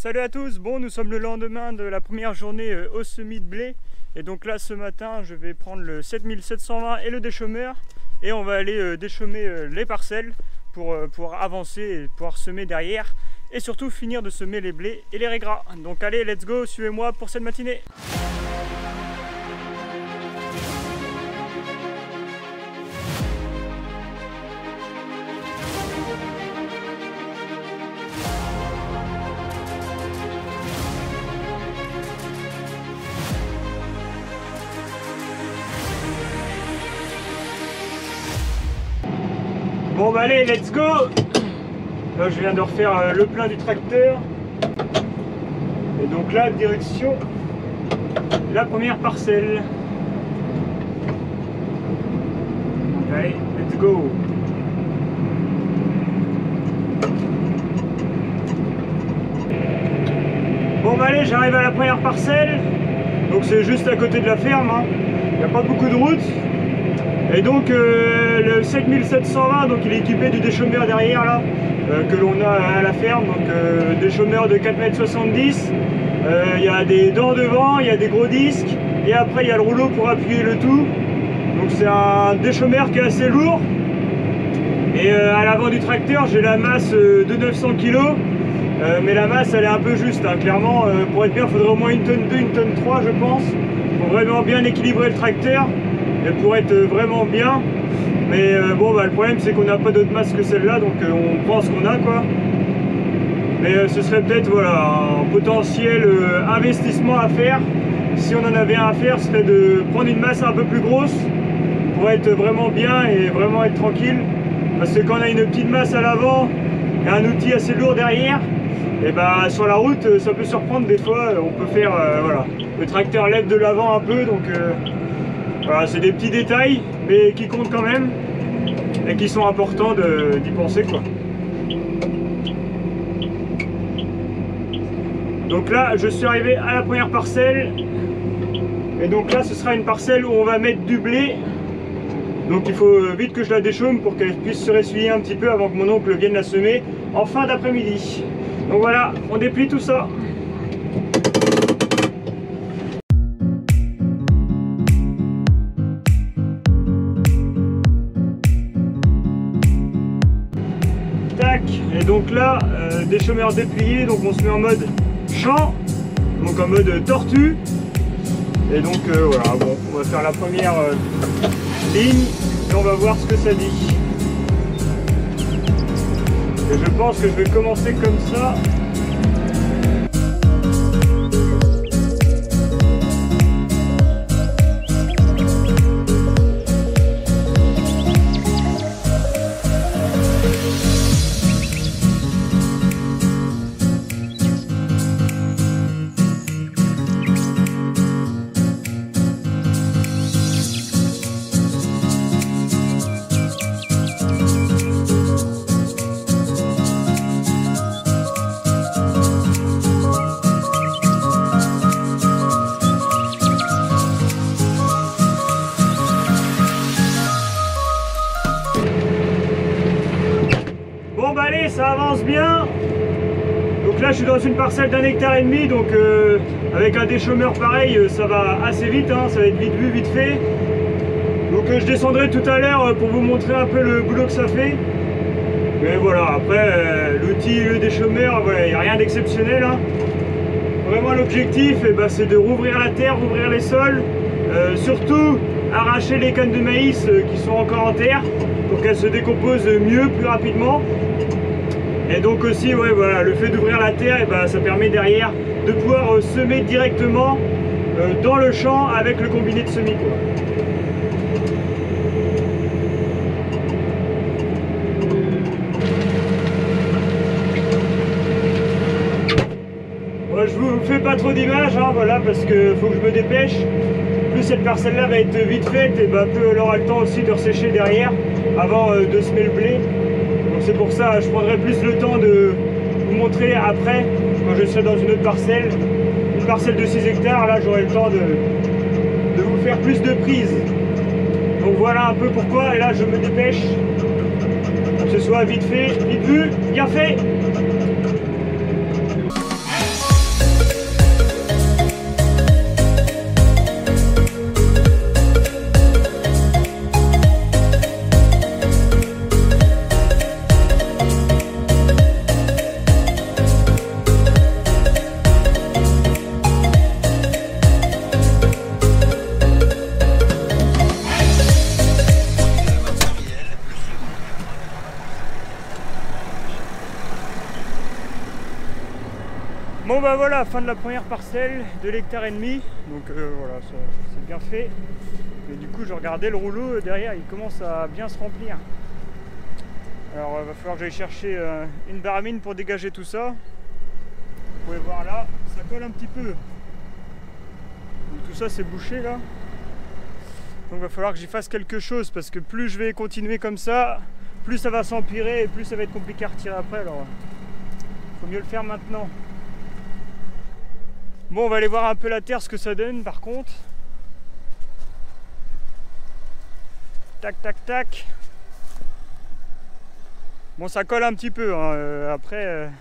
Salut à tous, bon nous sommes le lendemain de la première journée au semis de blé. Et donc là ce matin je vais prendre le 7720 et le déchômeur. Et on va aller déchômer les parcelles pour pouvoir avancer et pouvoir semer derrière. Et surtout finir de semer les blés et les régras. Donc allez, let's go, suivez-moi pour cette matinée. Bon bah allez, let's go. Là je viens de refaire le plein du tracteur. Et donc là, direction la première parcelle. Donc allez, let's go. Bon bah allez, j'arrive à la première parcelle. Donc c'est juste à côté de la ferme, hein. Il n'y a pas beaucoup de route. Et donc le 7720, donc il est équipé du déchômeur derrière là, que l'on a à la ferme, donc déchômeur de 4,70 m. Il y a des dents devant, il y a des gros disques, et après il y a le rouleau pour appuyer le tout. Donc c'est un déchômeur qui est assez lourd. Et à l'avant du tracteur j'ai la masse de 900 kg, mais la masse elle est un peu juste, hein. Clairement pour être bien il faudrait au moins une tonne 2, une tonne 3 je pense, pour vraiment bien équilibrer le tracteur. Et pour être vraiment bien, mais bon bah le problème c'est qu'on n'a pas d'autre masse que celle-là, donc on prend ce qu'on a quoi. Mais ce serait peut-être voilà un potentiel investissement à faire. Si on en avait un à faire, ce serait de prendre une masse un peu plus grosse pour être vraiment bien et vraiment être tranquille. Parce que quand on a une petite masse à l'avant et un outil assez lourd derrière, et bah sur la route ça peut surprendre des fois. On peut faire voilà, le tracteur lève de l'avant un peu, donc voilà, c'est des petits détails, mais qui comptent quand même, et qui sont importants d'y penser quoi. Donc là, je suis arrivé à la première parcelle, et donc là, ce sera une parcelle où on va mettre du blé. Donc il faut vite que je la déchaume pour qu'elle puisse se ressuyer un petit peu avant que mon oncle vienne la semer en fin d'après-midi. Donc voilà, on déplie tout ça. Et donc là, déchômeur déplié, donc on se met en mode champ, donc en mode tortue. Et donc voilà, bon, on va faire la première ligne et on va voir ce que ça dit. Et je pense que je vais commencer comme ça. Bon bah allez, ça avance bien. Donc là je suis dans une parcelle d'1,5 hectare, donc avec un déchômeur pareil ça va assez vite, hein, ça va être vite vu, vite fait. Donc je descendrai tout à l'heure pour vous montrer un peu le boulot que ça fait. Mais voilà, après l'outil, le déchômeur, voilà, il n'y a rien d'exceptionnel, hein. Vraiment l'objectif c'est de rouvrir la terre, rouvrir les sols, surtout arracher les cannes de maïs qui sont encore en terre pour qu'elles se décomposent mieux, plus rapidement. Et donc aussi ouais, voilà, le fait d'ouvrir la terre, ça permet derrière de pouvoir semer directement dans le champ avec le combiné de semis quoi. Moi, je vous fais pas trop d'images, hein, voilà, parce que faut que je me dépêche. Plus cette parcelle là va être vite faite, et peu elle aura le temps aussi de ressécher derrière avant de semer le blé. Donc c'est pour ça je prendrai plus le temps de vous montrer après quand je serai dans une autre parcelle. Une parcelle de 6 hectares, là j'aurai le temps de vous faire plus de prises. Donc voilà un peu pourquoi, et là je me dépêche pour que ce soit vite fait, vite vu, bien fait. Bon bah voilà, fin de la première parcelle de l'hectare et demi. Donc voilà, c'est bien fait. Mais du coup je regardais le rouleau derrière, il commence à bien se remplir. Alors il va falloir que j'aille chercher une baramine pour dégager tout ça. Vous pouvez voir là, ça colle un petit peu. Donc, tout ça c'est bouché là. Donc il va falloir que j'y fasse quelque chose parce que plus je vais continuer comme ça, plus ça va s'empirer et plus ça va être compliqué à retirer après. Alors il faut mieux le faire maintenant. Bon, on va aller voir un peu la terre, ce que ça donne par contre. Tac, tac, tac. Bon, ça colle un petit peu. Hein. Après,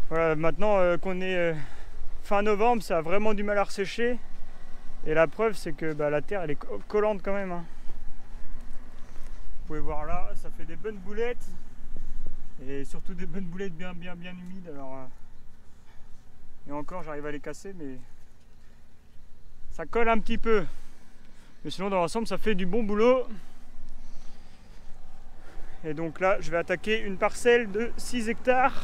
voilà, maintenant qu'on est fin novembre, ça a vraiment du mal à ressécher. Et la preuve, c'est que la terre, elle est collante quand même. Hein. Vous pouvez voir là, ça fait des bonnes boulettes. Et surtout des bonnes boulettes bien humides. Alors, et encore, j'arrive à les casser, mais ça colle un petit peu. Mais sinon, dans l'ensemble, ça fait du bon boulot. Et donc là, je vais attaquer une parcelle de 6 hectares.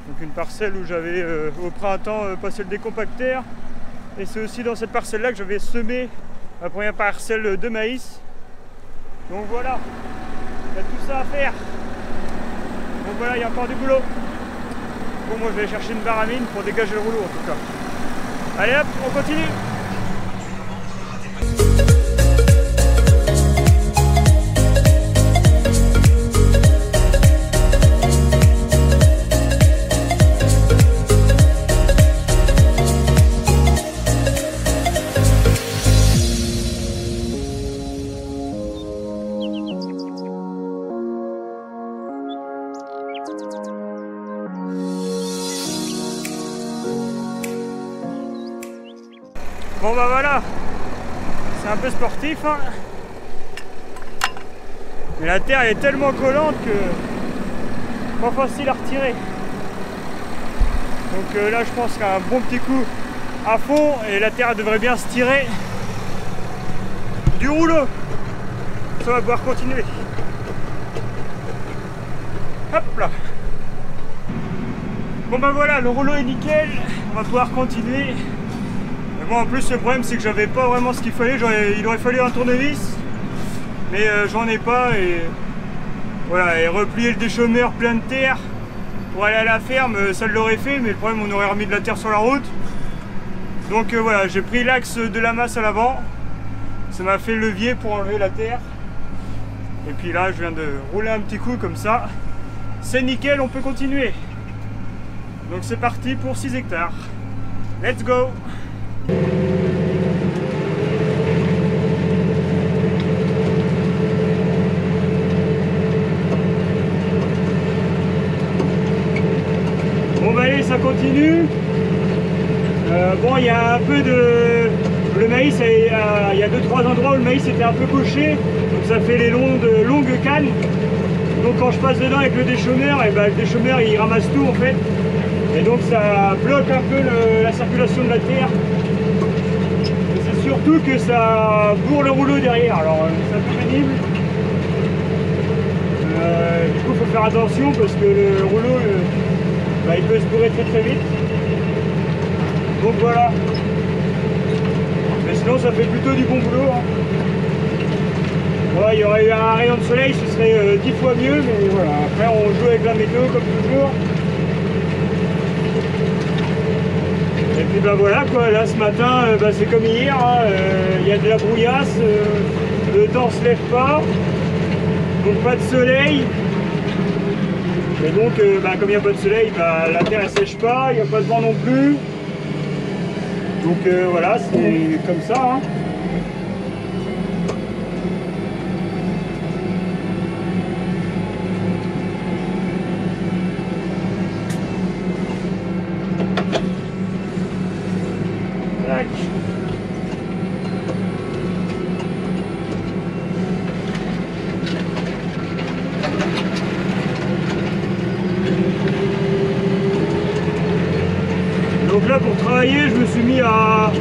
Donc une parcelle où j'avais au printemps passé le décompacteur. Et c'est aussi dans cette parcelle-là que j'avais semé ma première parcelle de maïs. Donc voilà, il y a tout ça à faire. Donc voilà, il y a encore du boulot. Bon, moi je vais aller chercher une baramine pour dégager le rouleau en tout cas. Allez hop, on continue. Bon bah voilà, c'est un peu sportif, hein. Mais la terre est tellement collante que pas facile à retirer. Donc là je pense qu'un bon petit coup à fond et la terre devrait bien se tirer du rouleau. Ça va pouvoir continuer. Hop là. Bon bah voilà, le rouleau est nickel, on va pouvoir continuer. Bon, en plus le problème c'est que j'avais pas vraiment ce qu'il fallait, il aurait fallu un tournevis, mais j'en ai pas et voilà, et replier le déchômeur plein de terre pour aller à la ferme, ça l'aurait fait, mais le problème on aurait remis de la terre sur la route. Donc voilà, j'ai pris l'axe de la masse à l'avant, ça m'a fait le levier pour enlever la terre. Et puis là je viens de rouler un petit coup comme ça, c'est nickel, on peut continuer. Donc c'est parti pour 6 hectares. Let's go! Bon bah allez, ça continue. Bon, il y a un peu de... Le maïs, il y a 2-3 endroits où le maïs était un peu couché, donc ça fait les longues cannes. Donc quand je passe dedans avec le déchômeur, et le déchômeur il ramasse tout en fait. Et donc ça bloque un peu la circulation de la terre. Surtout que ça bourre le rouleau derrière, alors c'est un peu pénible. Du coup il faut faire attention parce que le rouleau il peut se bourrer très vite. Donc voilà. Mais sinon ça fait plutôt du bon boulot. Hein. Ouais, il y aurait eu un rayon de soleil, ce serait 10 fois mieux, mais voilà. Après on joue avec la météo comme toujours. Et puis voilà quoi, là ce matin c'est comme hier, il y a de la brouillasse, le temps se lève pas, donc pas de soleil. Et donc comme il n'y a pas de soleil, la terre elle sèche pas, il n'y a pas de vent non plus. Donc voilà, c'est comme ça. Hein. Donc là pour travailler je me suis mis à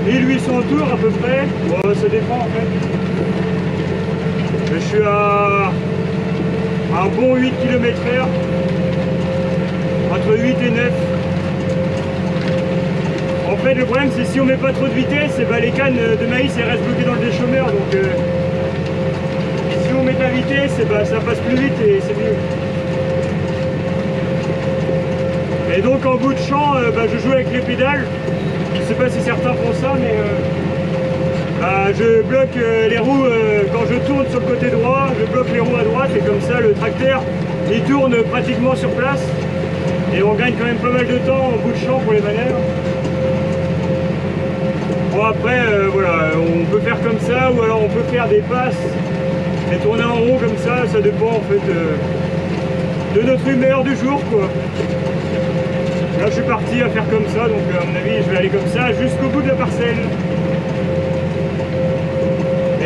1800 tours à peu près, bon, ça dépend en fait. Je suis à un bon 8 km/h, entre 8 8 et 9. En fait, le problème, c'est si on met pas trop de vitesse, et bah, les cannes de maïs elles restent bloquées dans le déchaumeur. Donc, si on met de la vitesse, et bah, ça passe plus vite et c'est mieux. Et donc, en bout de champ, bah, je joue avec les pédales. Je ne sais pas si certains font ça, mais bah, je bloque les roues quand je tourne sur le côté droit. Je bloque les roues à droite et comme ça, le tracteur il tourne pratiquement sur place. Et on gagne quand même pas mal de temps en bout de champ pour les manœuvres. Bon après voilà, on peut faire comme ça ou alors on peut faire des passes et tourner en rond comme ça dépend en fait de notre humeur du jour quoi. Là je suis parti à faire comme ça, donc à mon avis je vais aller comme ça jusqu'au bout de la parcelle.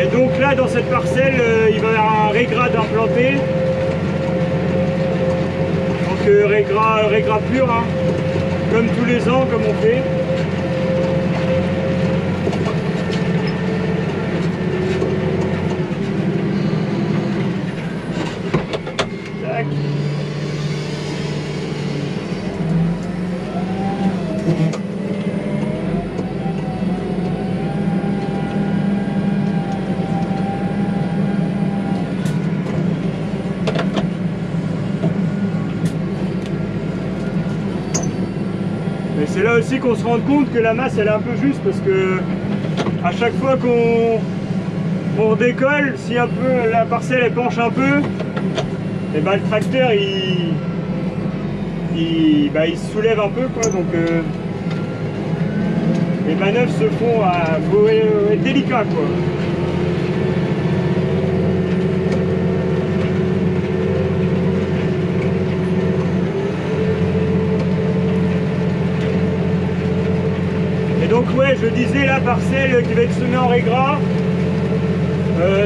Et donc là dans cette parcelle il va y avoir un régrade implanté. Donc régrade pur, hein, comme tous les ans, comme on fait. Tac. Et c'est là aussi qu'on se rend compte que la masse elle est un peu juste parce que à chaque fois qu'on décolle, si un peu la parcelle elle penche un peu, et bah le tracteur il se soulève un peu quoi, donc les manœuvres se font à faut être délicat quoi. Donc ouais, je disais la parcelle qui va être semée en régras.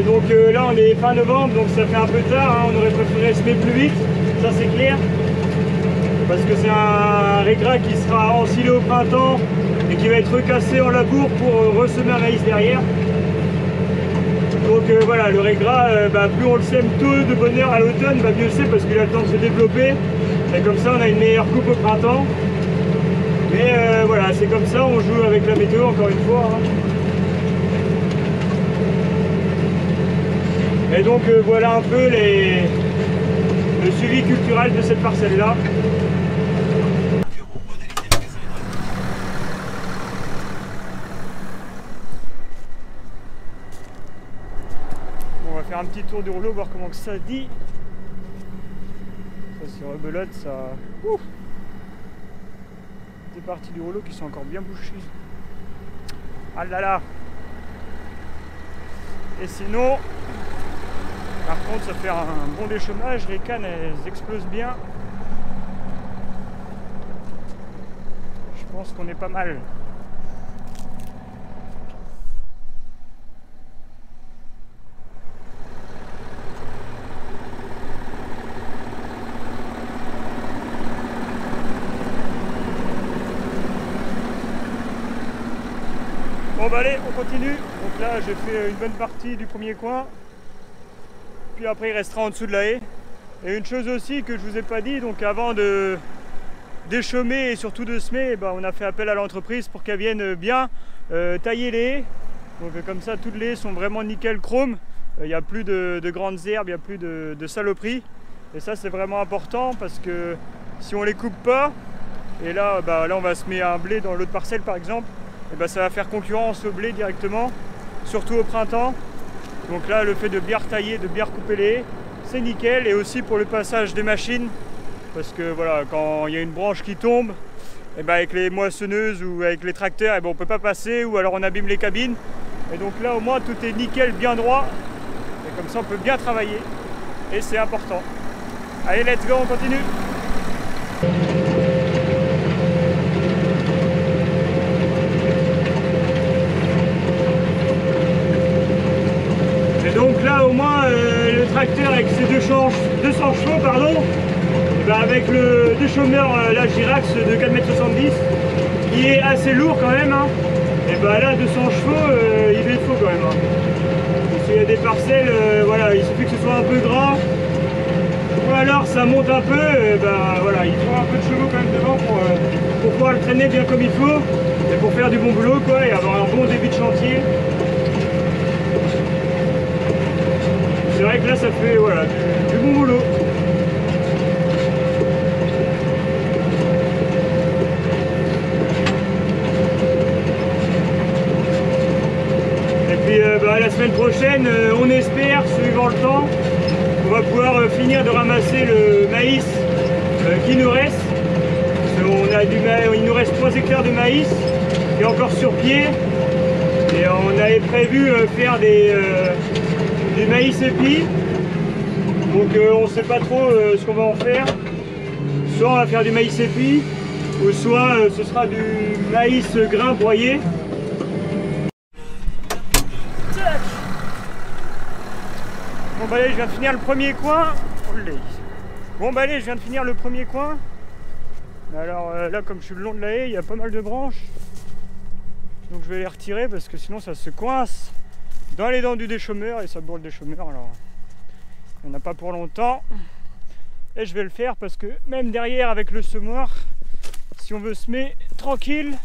Donc là on est fin novembre, donc ça fait un peu tard, hein. On aurait préféré semer plus vite, ça c'est clair. Parce que c'est un régras qui sera ensilé au printemps et qui va être recassé en labour pour ressemer un maïs derrière. Donc voilà, le régras, plus on le sème tôt de bonne heure à l'automne, mieux c'est parce qu'il a le temps de se développer. Et comme ça on a une meilleure coupe au printemps. Mais voilà, c'est comme ça, on joue avec la météo encore une fois. Hein. Et donc voilà un peu le suivi culturel de cette parcelle-là. Bon, on va faire un petit tour du rouleau, voir comment que ça dit. Ça c'est rebelote, ça... Ouf, des parties du rouleau qui sont encore bien bouchées. Ah là là. Et sinon, par contre, ça fait un bon déchaumage, les cannes elles explosent bien. Je pense qu'on est pas mal. Bon bah allez, on continue. Donc là j'ai fait une bonne partie du premier coin. Puis après il restera en dessous de la haie. Et une chose aussi que je vous ai pas dit, donc avant de déchaumer et surtout de semer, on a fait appel à l'entreprise pour qu'elle vienne bien tailler les haies. Donc comme ça toutes les haies sont vraiment nickel chrome. Il n'y a plus de grandes herbes, il n'y a plus de saloperies. Et ça c'est vraiment important parce que si on les coupe pas, et là, là on va semer un blé dans l'autre parcelle par exemple, et ça va faire concurrence au blé directement, surtout au printemps. Donc là, le fait de bien retailler, de bien recouper les haies, c'est nickel. Et aussi pour le passage des machines, parce que voilà, quand il y a une branche qui tombe, avec les moissonneuses ou avec les tracteurs, on ne peut pas passer, ou alors on abîme les cabines. Et donc là, au moins, tout est nickel, bien droit. Et comme ça, on peut bien travailler. Et c'est important. Allez, let's go, on continue. Donc là au moins le tracteur avec ses 200 chevaux pardon, avec le déchaumeur la Girax de 4,70 m qui est assez lourd quand même, hein, et là 200 chevaux il est faux quand même. Hein. Parce qu'il y a des parcelles, voilà, il suffit que ce soit un peu gras, ou alors ça monte un peu, voilà, il faut un peu de chevaux quand même devant. le traîner bien comme il faut, et pour faire du bon boulot quoi, et avoir un bon début de chantier. C'est vrai que là ça fait voilà, du bon boulot. Et puis la semaine prochaine, on espère, suivant le temps, on va pouvoir finir de ramasser le maïs qui nous reste. Il nous reste 3 hectares de maïs qui est encore sur pied. Et on avait prévu faire du maïs épi. Donc on ne sait pas trop ce qu'on va en faire. Soit on va faire du maïs épi, ou soit ce sera du maïs grain broyé. Bon bah allez, je viens de finir le premier coin. Bon bah allez, je viens de finir le premier coin. Alors là, comme je suis le long de la haie, il y a pas mal de branches. Donc je vais les retirer parce que sinon ça se coince dans les dents du déchômeur et ça bourre le déchômeur. Alors il n'y en a pas pour longtemps. Et je vais le faire parce que même derrière avec le semoir, si on veut semer tranquille,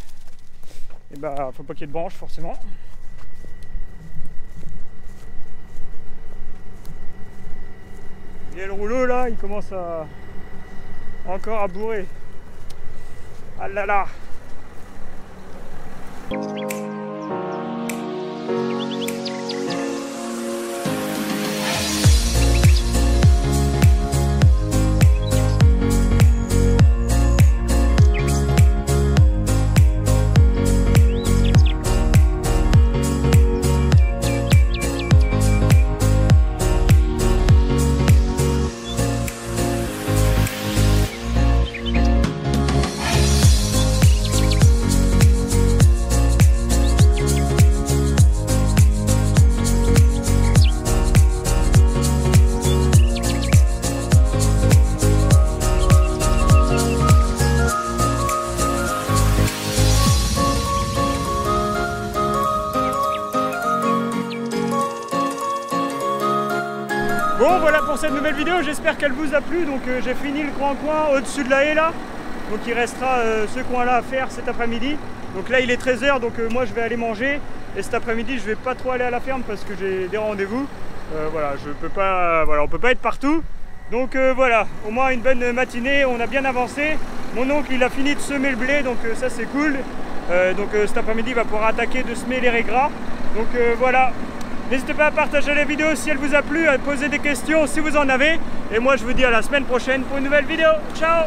et bah faut pas qu'il y ait de branches forcément. Et le rouleau là, il commence à encore à bourrer. Ah là là. Bon voilà pour cette nouvelle vidéo, j'espère qu'elle vous a plu. Donc j'ai fini le grand coin au-dessus de la haie là. Donc il restera ce coin là à faire cet après-midi. Donc là il est 13 h, donc moi je vais aller manger. Et cet après-midi je vais pas trop aller à la ferme parce que j'ai des rendez-vous. Voilà, je peux pas, voilà, on peut pas être partout. Donc voilà, au moins une bonne matinée, on a bien avancé. Mon oncle il a fini de semer le blé, donc ça c'est cool. Donc cet après-midi il va pouvoir attaquer de semer les raies gras. Donc voilà. N'hésitez pas à partager la vidéo si elle vous a plu, à poser des questions si vous en avez. Et moi je vous dis à la semaine prochaine pour une nouvelle vidéo. Ciao!